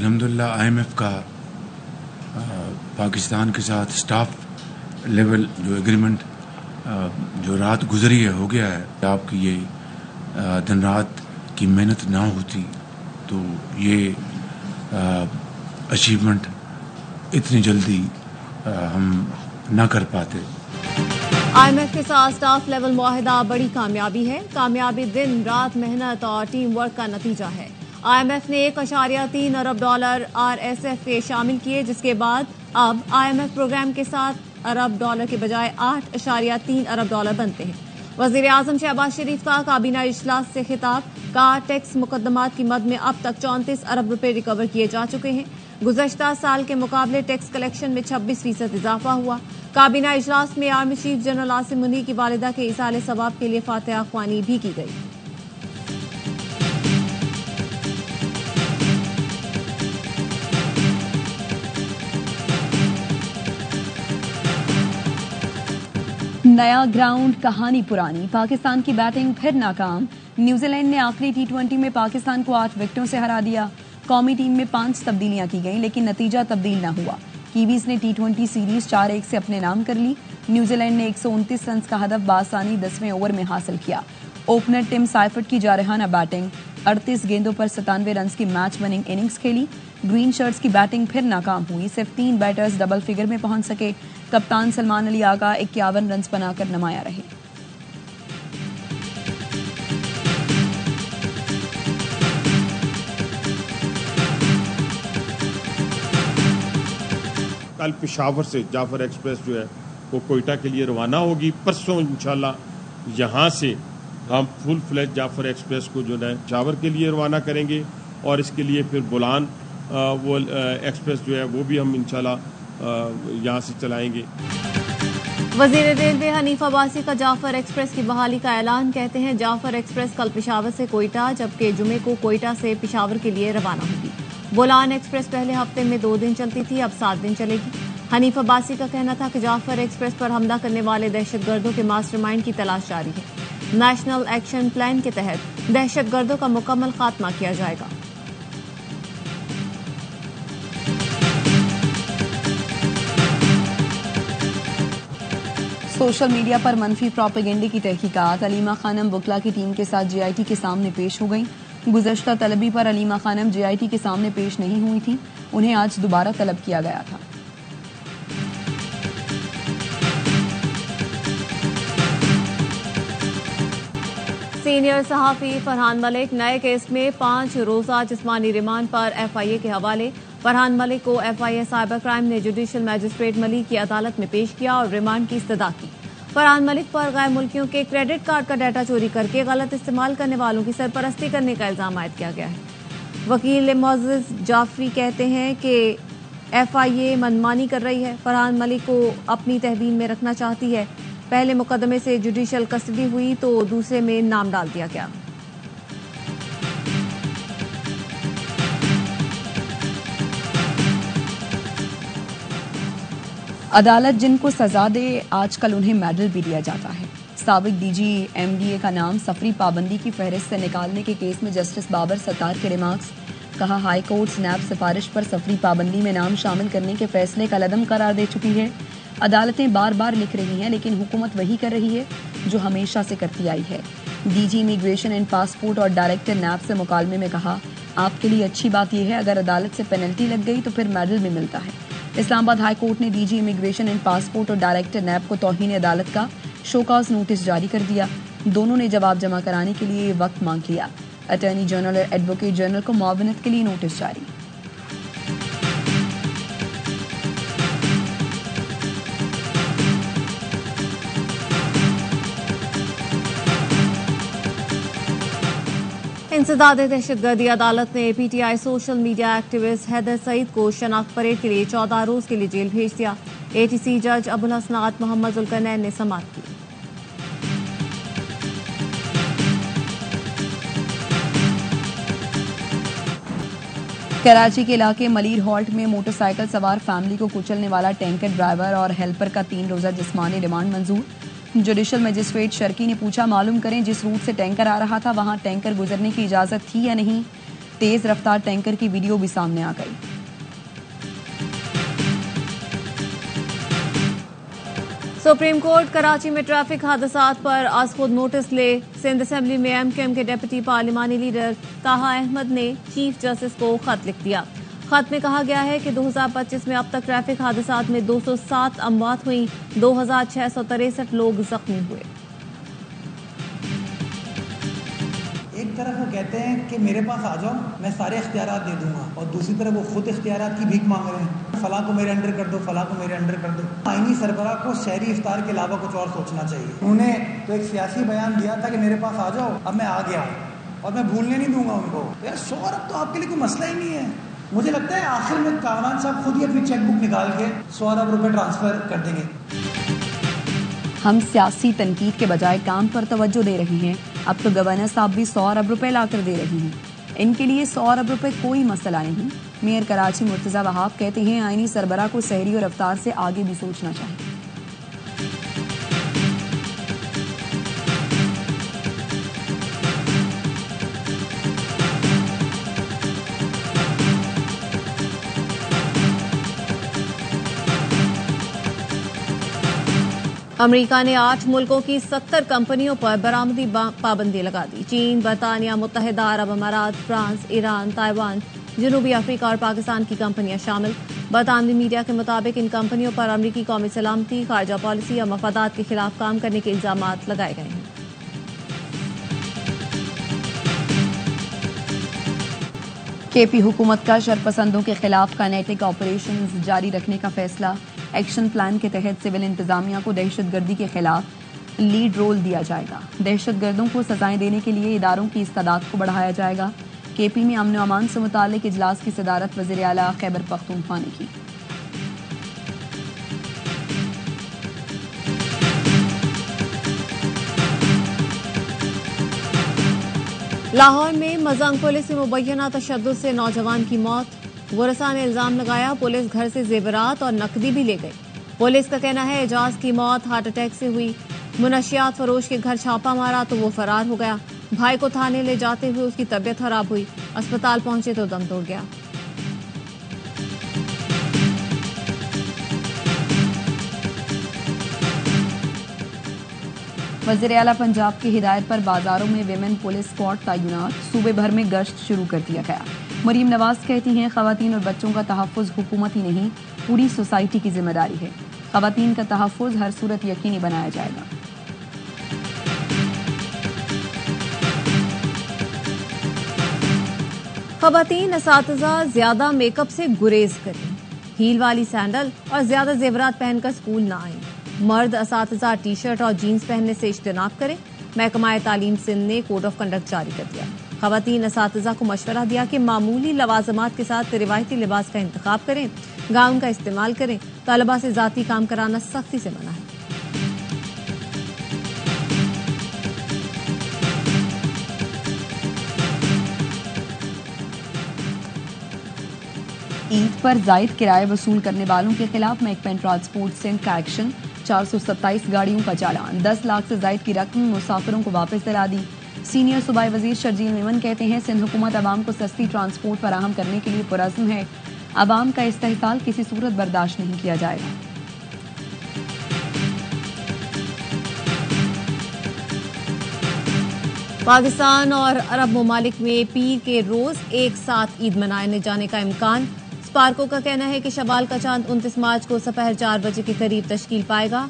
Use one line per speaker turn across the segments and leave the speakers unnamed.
अल्हम्दुलिल्लाह IMF का पाकिस्तान के साथ स्टाफ लेवल जो एग्रीमेंट जो रात गुजरी है हो गया है. आपकी ये दिन रात की मेहनत ना होती तो ये अचीवमेंट इतनी जल्दी हम ना कर पाते.
IMF के साथ स्टाफ लेवल मुआहिदा बड़ी कामयाबी है. कामयाबी दिन रात मेहनत और टीम वर्क का नतीजा है. IMF ने $1.3 अरब RSF के शामिल किए, जिसके बाद अब IMF प्रोग्राम के $7 अरब के बजाय $8.3 अरब बनते हैं. वज़ीर आज़म शहबाज शरीफ का काबीना इजलास से खिताब. कहा टैक्स मुकदमात की मद में अब तक 34 अरब रुपए रिकवर किए जा चुके हैं. गुज़श्ता साल के मुकाबले टैक्स कलेक्शन में 26% इजाफा हुआ. काबीना इजलास में army chief general Asim Munir की वालिदा के इसाले सवाब के लिए फातिहा ख्वानी भी की गई.
नया ग्राउंड कहानी पुरानी. पाकिस्तान की बैटिंग फिर नाकाम. न्यूजीलैंड ने आखिरी T20 में पाकिस्तान को 8 विकेटों से हरा दिया. कौमी टीम में 5 तब्दीलियां की गईं, लेकिन नतीजा तब्दील न हुआ. कीवीज ने T20 सीरीज 4-1 से अपने नाम कर ली. न्यूजीलैंड ने 129 रन का हदफ बासानी 10वें ओवर में हासिल किया. ओपनर टिम साइफर्ट की जारहाना बैटिंग. 38 गेंदों पर 97 रन की मैच विनिंग इनिंग्स खेली. ग्रीन शर्ट्स की बैटिंग फिर नाकाम हुई. सिर्फ 3 बैटर्स डबल फिगर में पहुंच सके. कप्तान सलमान अली आगा 51 रन बनाकर नमाया रहे.
कल पेशावर से जाफर एक्सप्रेस जो है वो कोयटा के लिए रवाना होगी. परसों इंशाल्लाह यहाँ से हम फुल फ्लैज जाफर एक्सप्रेस को जो है पेशावर के लिए रवाना करेंगे और इसके लिए फिर बोलान वो एक्सप्रेस जो है वो भी हम इंशाल्लाह यहाँ से चलाएंगे.
वज़ीर रेलवे हनीफ अब्बासी का जाफर एक्सप्रेस की बहाली का ऐलान. कहते हैं जाफर एक्सप्रेस कल पेशावर से कोयटा जबकि जुमे को कोयटा से पेशावर के लिए रवाना होगी. बोलान एक्सप्रेस पहले हफ्ते में 2 दिन चलती थी, अब 7 दिन चलेगी. हनीफ अब्बासी का कहना था कि जाफर एक्सप्रेस पर हमला करने वाले दहशतगर्दों के मास्टरमाइंड की तलाश जारी है. नेशनल एक्शन प्लान के तहत दहशतगर्दों का मुकम्मल खात्मा किया जाएगा.
सोशल मीडिया पर मनफी प्रोपेगेंडे की तहकीकात. अलीमा खानम बुकला की टीम के साथ JIT के सामने पेश हो गई. गुज़श्ता तलबी पर अलीमा खानम JIT के सामने पेश नहीं हुई थी. उन्हें आज दोबारा तलब किया गया था.
सीनियर सहाफ़ी फरहान मलिक नए केस में 5 रोज़ा जिस्मानी रिमांड पर FIA के हवाले. फरहान मलिक को FIA साइबर क्राइम ने जुडिशल मैजिस्ट्रेट मलिक की अदालत में पेश किया और रिमांड की इस्तदा की. फरहान मलिक पर गैर मुल्कियों के क्रेडिट कार्ड का डाटा चोरी करके गलत इस्तेमाल करने वालों की सरपरस्ती करने का इल्जाम आयद किया गया है. वकील मोअज़्ज़ज़ जाफरी कहते हैं कि FIA मनमानी कर रही है. फरहान मलिक को अपनी तहवीन में रखना चाहती है. पहले मुकदमे से जुडिशल कस्टडी हुई तो दूसरे में नाम डाल दिया गया.
अदालत जिनको सजा दे आजकल उन्हें मेडल भी दिया जाता है. साबिक DG MDA का नाम सफरी पाबंदी की फहरिस्त से निकालने के केस में जस्टिस बाबर सत्तार के रिमार्क्स. कहा हाई कोर्ट स्नैप सिफारिश पर सफरी पाबंदी में नाम शामिल करने के फैसले का लदम करार दे चुकी है. अदालतें बार बार लिख रही हैं लेकिन हुकूमत वही कर रही है जो हमेशा से करती आई है. DG इमिग्रेशन एंड पासपोर्ट और डायरेक्टर NAP से मुकालमे में कहा आपके लिए अच्छी बात यह है अगर अदालत से पेनल्टी लग गई तो फिर मेडल भी मिलता है. इस्लामाबाद हाई कोर्ट ने DG इमिग्रेशन एंड पासपोर्ट और डायरेक्टर NAP को तौहीन अदालत का शोकॉज नोटिस जारी कर दिया. दोनों ने जवाब जमा कराने के लिए वक्त मांग लिया. अटॉर्नी जनरल और एडवोकेट जनरल को मुआवनत के लिए नोटिस जारी.
इंसदाद दहशतगर्दी अदालत ने PTI social media activist Haider Saeed को शनाख्त परेड के लिए 14 रोज के लिए जेल भेज दिया. ATC जज अबुल हसनात मोहम्मद जुल्करनैन ने समाअत की.
कराची के इलाके मलीर हॉल्ट में मोटरसाइकिल सवार फैमिली को कुचलने वाला टैंकर ड्राइवर और हेल्पर का 3 रोजा जिस्मानी रिमांड मंजूर. जुडिशल मजिस्ट्रेट शर्की ने पूछा मालूम करें जिस रूट से टैंकर आ रहा था वहां टैंकर गुजरने की इजाजत थी या नहीं. तेज रफ्तार टैंकर की वीडियो भी सामने आ गई।
सुप्रीम कोर्ट कराची में ट्रैफिक हादसात पर आज खुद नोटिस ले। सिंध असेंबली में एमक्यूएम के डिप्टी पार्लिमानी लीडर ताहा अहमद ने चीफ जस्टिस को खत लिख दिया। खत में कहा गया है कि 2025 में अब तक ट्रैफिक हादसात में 207 अमवात हुई, 2663 लोग जख्मी हुए।
एक तरफ वो कहते हैं कि मेरे पास आ जाओ, मैं सारे इख्तियारात दे दूंगा, और दूसरी तरफ वो खुद इख्तियारात की भीख मांग रहे हैं, फलां को मेरे अंडर कर दो, फलां को मेरे अंडर कर दो। आईनी सरबराह को शहरी इफ्तार के अलावा कुछ और सोचना चाहिए। उन्होंने तो एक सियासी बयान दिया था कि मेरे पास आ जाओ, अब मैं आ गया हूँ और मैं भूलने नहीं दूंगा उनको। यार 100 अरब तो आपके लिए कोई मसला ही नहीं है। मुझे लगता है आखिर में कामरान साहब खुद ही अपनी चेक बुक निकाल के 100 अरब रुपए ट्रांसफर कर देंगे।
हम सियासी तनकीद के बजाय काम पर तवज्जो दे रहे हैं। अब तो गवर्नर साहब भी 100 अरब रुपए ला कर दे रहे हैं। इनके लिए 100 अरब रुपए कोई मसला नहीं। मेयर कराची मुर्तजा वहाब कहते हैं आईनी सरबराह को शहरी और रफ्तार से आगे भी सोचना चाहिए।
अमेरिका ने 8 मुल्कों की 70 कंपनियों पर बरामदी पाबंदी लगा दी। चीन, बरतानिया, मुत्तहिदा अरब अमारात, फ्रांस, ईरान, ताइवान, जनूबी अफ्रीका और पाकिस्तान की कंपनियां शामिल। बरतानवी मीडिया के मुताबिक इन कंपनियों पर अमरीकी कौमी सलामती, खारजा पॉलिसी और मफादात के खिलाफ काम करने के इल्जामात लगाए गए हैं।
केपी हुकूमत का शरपसंदों के खिलाफ काइनेटिक ऑपरेशन जारी रखने का फैसला। एक्शन प्लान के तहत सिविल इंतजामिया को दहशतगर्दी के खिलाफ लीड रोल दिया जाएगा। दहशतगर्दों को सजाएं देने के लिए इदारों की इस्तादात को बढ़ाया जाएगा। केपी में अमन अमान से मुतालिक इजलास की सदारत वज़ीर आला खैबर पख्तूनख्वा ने की।
लाहौर में मजंग पुलिस में मुबैना तशद्दुद से नौजवान की मौत। वरसा ने इल्जाम लगाया पुलिस घर से जेवरात और नकदी भी ले गई। पुलिस का कहना है एजाज की मौत हार्ट अटैक से हुई। मुनशियात फरोश के घर छापा मारा तो वो फरार हो गया। भाई को थाने ले जाते हुए उसकी तबीयत खराब हुई, अस्पताल पहुंचे तो दम तोड़ गया।
वज़ीर आला पंजाब की हिदायत पर बाजारों में विमेन पुलिस स्क्वाड तैनात। सूबे भर में गश्त शुरू कर दिया गया। मरीम नवाज कहती हैं खवातीन और बच्चों का तहफ़्फ़ुज़ हुकूमत ही नहीं पूरी सोसाइटी की जिम्मेदारी है। खवातीन का तहफ़्फ़ुज़ हर सूरत यकीनी बनाया जाएगा।
खवातीन असातिज़ा ज्यादा मेकअप से गुरेज करें, हील वाली सैंडल और ज्यादा जेवरात पहनकर स्कूल न आएं। मर्द असातिज़ा टी शर्ट और जीन्स पहनने से इज्तनाब करें। महकमा तालीम सिंध ने कोड ऑफ कंडक्ट जारी कर दिया। खवातीन असातिज़ा को मशवरा दिया कि मामूली लवाजमात के साथ रिवायती लिबास का इंतखाब करें, गाउन का इस्तेमाल करें। तलबा से जाती काम कराना सख्ती से मना है।
ईद पर जायद किराए वसूल करने वालों के खिलाफ महकमा ट्रांसपोर्ट सिंध का एक्शन। 427 गाड़ियों का चालान, 10 लाख से जायद की रकम मुसाफिरों को वापस दिला दी। सीनियर सूबाई वजीर शर्जील मेमन कहते हैं सिंध हुकूमत आवाम को सस्ती ट्रांसपोर्ट फराहम करने के लिए पुरज़्म है। आवाम का इस्तेहसाल किसी सूरत बर्दाश्त नहीं किया जाएगा।
पाकिस्तान और अरब ममालिक में पीर के रोज एक साथ ईद मनाने जाने का इम्कान। स्पार्को का कहना है कि शवाल का चांद 29 मार्च को दोपहर 4 बजे के करीब तश्कील पाएगा।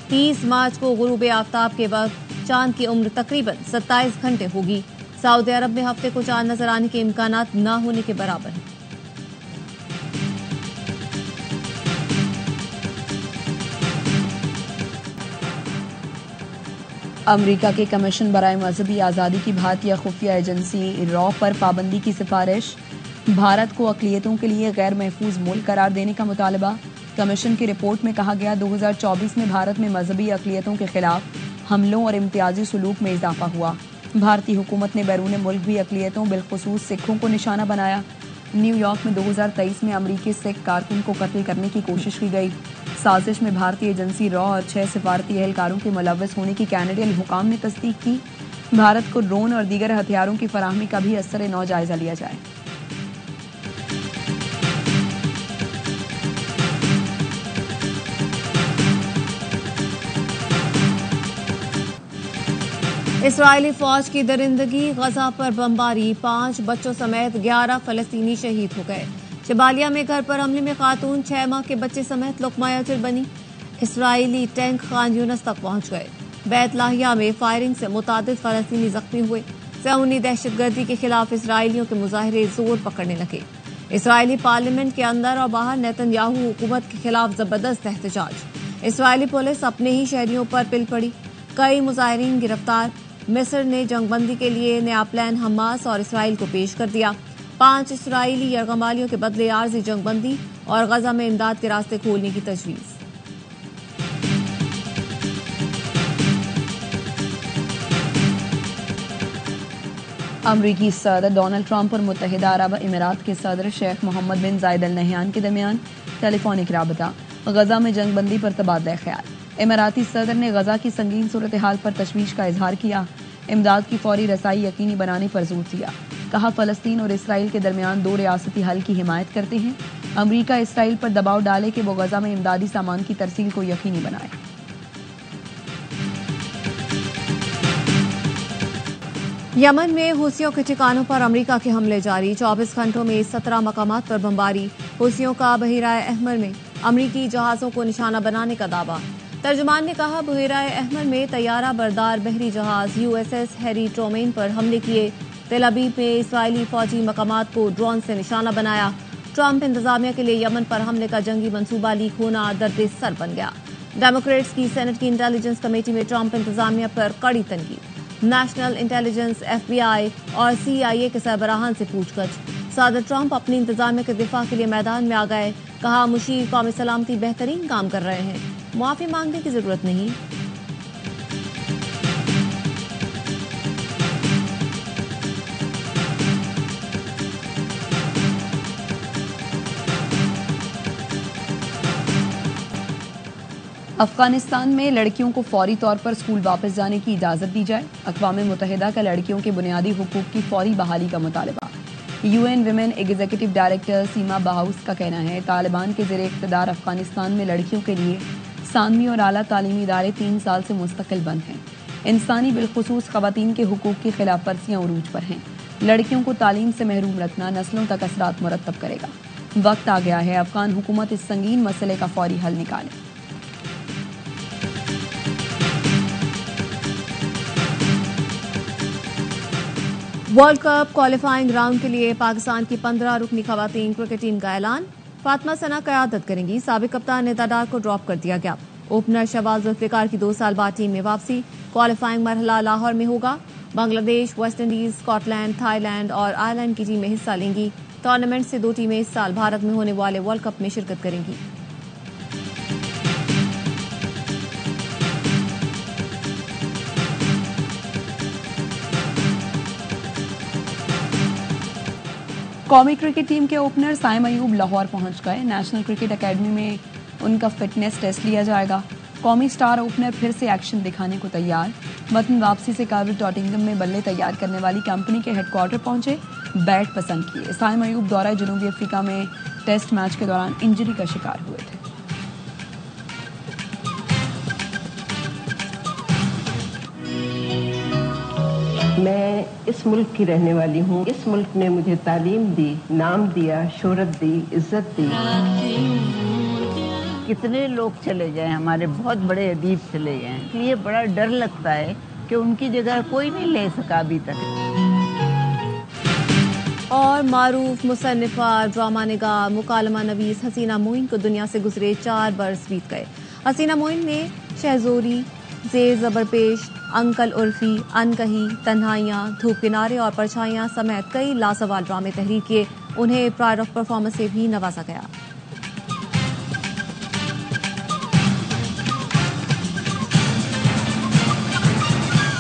30 मार्च को गुरूब आफ्ताब के वक्त चांद की उम्र तकरीबन 27 घंटे होगी। सऊदी अरब में हफ्ते को चांद नजर आने के इम्कानात न होने के बराबर है।
अमेरिका के कमीशन बराए मजहबी आज़ादी की भारतीय खुफिया एजेंसी रॉ पर पाबंदी की सिफारिश। भारत को अक़लियतों के लिए गैर महफूज मुल्क करार देने का मुतालबा। कमीशन की रिपोर्ट में कहा गया 2024 में भारत में मजहबी अक़लियतों के खिलाफ हमलों और इम्तियाजी सलूक में इजाफा हुआ। भारतीय हुकूमत ने बैरून मुल्क भी अक़लियतों बिलखुसूस सिखों को निशाना बनाया। न्यूयॉर्क में 2023 में अमरीकी सिख कारकुन को कत्ल करने की कोशिश की गई। साजिश में भारतीय एजेंसी रॉ और 6 सिफारती एहलकारों के मुलव्वस होने की कैनेडियन हुकाम ने तस्दीक की। بھارت کو ڈرون اور دیگر ہتھیاروں کی فراہمی کا بھی اثر نو جائزہ لیا جائے۔
اسرائیلی فوج کی درندگی، غزہ پر بمباری، 5 بچوں سمیت 11 فلسطینی شہید ہو گئے۔ جبالیہ میں گھر پر حملے میں خاتون 6 ماہ کے بچے سمیت لقمہ اجر بنی۔ اسرائیلی ٹینک خان یونس تک پہنچ گئے۔ بیت لاہیہ میں فائرنگ سے متعدد فلسطینی زخمی ہوئے۔ صہیونی دہشت گردی کے خلاف اسرائیلیوں کے مظاہرے زور پکڑنے لگے۔ اسرائیلی پارلیمنٹ کے اندر اور باہر نیتن یاہو حکومت کے خلاف زبردست احتجاج۔ اسرائیلی پولیس اپنے ہی شہریوں پر پل پڑی، کئی مظاہرین گرفتار۔ مصر نے جنگ بندی کے لیے نیا پلان حماس اور اسرائیل کو پیش کر دیا۔ 5 اسرائیلی یرغمالیوں کے بدلے عارضی جنگ بندی اور غزہ میں امداد کے راستے کھولنے کی تجویز۔
امریکی صدر ڈونلڈ ٹرمپ اور متحدہ عرب امارات کے صدر شیخ محمد بن زائد ال نہیان کے درمیان ٹیلی فونک رابطہ، غزہ میں جنگ بندی پر تبادلہ خیال۔ اماراتی صدر نے غزہ کی سنگین صورتحال پر تشویش کا اظہار کیا، امداد کی فوری رسائی یقینی بنانے پر زور دیا۔ کہا فلسطین اور اسرائیل کے درمیان 2 ریاستی حل کی حمایت کرتے ہیں۔ امریکہ اسرائیل پر دباؤ ڈالے کہ وہ غزہ میں امدادی سامان کی ترسیل کو یقینی بنائے۔
یمن میں حوثیوں کے ٹھکانوں پر امریکہ کے حملے جاری، 24 گھنٹوں میں 17 مقامات پر بمباری۔ حوثیوں کا بحیرہ احمر میں امریکی جہازوں کو نشانہ بنانے کا دعویٰ۔ ترجمان نے کہا بحیرہ احمر میں طیارہ بردار بحری جہاز USS ہیری ٹرومین پر حملے کیے۔ تل ابیب میں اسرائیلی فوجی مقامات کو ڈرون سے نشانہ بنایا۔ ٹرمپ انتظامیہ کے لیے یمن پر حملے کا جنگی منصوبہ لیک ہونا درد سر بن گیا۔ ڈیموکریٹس کی سینٹ کی انٹیلیجنس کمیٹی میں ٹرمپ انتظامیہ پر کڑی تنقید۔ نیشنل انٹیلیجنس، FBI اور CIA کے سربراہان سے پوچھ گچھ۔ صدر ٹرمپ اپنی انتظامیہ کے دفاع کے لیے میدان میں آ گئے۔ کہا مشیر قومی سلامتی بہترین کام کر رہے ہیں، معافی مانگنے کی ضرورت نہیں۔
افغانستان میں لڑکیوں کو فوری طور پر اسکول واپس جانے کی اجازت دی جائے، اقوام متحدہ کا لڑکیوں کے بنیادی حقوق کی فوری بحالی کا مطالبہ۔ UN ویمن ایگزیکٹو ڈائریکٹر سیما بہاؤس کا کہنا ہے طالبان کے زیر اقتدار افغانستان میں لڑکیوں کے لیے ثانوی اور اعلیٰ تعلیمی ادارے 3 سال سے مستقل بند ہیں۔ انسانی بالخصوص خواتین کے حقوق کی خلاف ورزیاں عروج پر ہیں۔ لڑکیوں کو تعلیم سے محروم رکھنا نسلوں تک اثرات مرتب کرے گا۔ وقت آ گیا ہے افغان حکومت اس سنگین مسئلے کا فوری حل نکالے۔
ورلڈ کپ کوالیفائنگ راؤنڈ کے لیے پاکستان کی 15 رکنی خواتین کرکٹ ٹیم کا اعلان۔ فاطمہ ثنا قیادت کریں گی، سابق کپتان ندا ڈار کو ڈراپ کر دیا گیا۔ اوپنر شہباز ذوالفقار کی 2 سال بعد ٹیم میں واپسی۔ کوالیفائنگ مرحلہ لاہور میں ہوگا۔ Bangladesh, West Indies, Scotland, Thailand اور آئرلینڈ کی ٹیمیں حصہ لیں گی۔ ٹورنامنٹ سے 2 ٹیمیں اس سال بھارت میں ہونے والے ورلڈ کپ میں شرکت کریں گی۔
قومی کرکٹ ٹیم کے اوپنر سائم ایوب لاہور پہنچ گئے۔ نیشنل کرکٹ اکیڈمی میں ان کا فٹنس ٹیسٹ لیا جائے گا۔ قومی سٹار اوپنر پھر سے ایکشن دکھانے کو تیار۔ وطن واپسی سے قابل ٹاٹنگم میں بلے تیار کرنے والی کمپنی کے ہیڈ کوارٹر پہنچے، بیٹ پسند کیے۔ سائم ایوب دورہ جنوبی افریقہ میں ٹیسٹ میچ کے دوران انجری کا شکار ہوئے تھے۔
میں اس ملک کی رہنے والی ہوں۔ اس ملک نے مجھے تعلیم دی، نام دیا، شہرت دی، عزت دی۔
کتنے لوگ چلے گئے، ہمارے بہت بڑے ادیب چلے گئے ہیں، اس لیے بڑا ڈر لگتا ہے کہ ان کی جگہ کوئی نہیں لے سکا ابھی تک۔
اور معروف مصنفہ، ڈرامہ نگار، مکالمہ نویس حسینہ معین کو دنیا سے گزرے 4 برس بیت گئے۔ حسینہ معین نے شہزوری، زیر زبر پیش، انکل عرفی، انکہی، تنہائیاں، دھوپ کنارے اور پرچھائیاں سمیت کئی لازوال ڈرامے تحریر کیے۔ انہیں پرائڈ آف پرفارمنس سے بھی نوازا گیا۔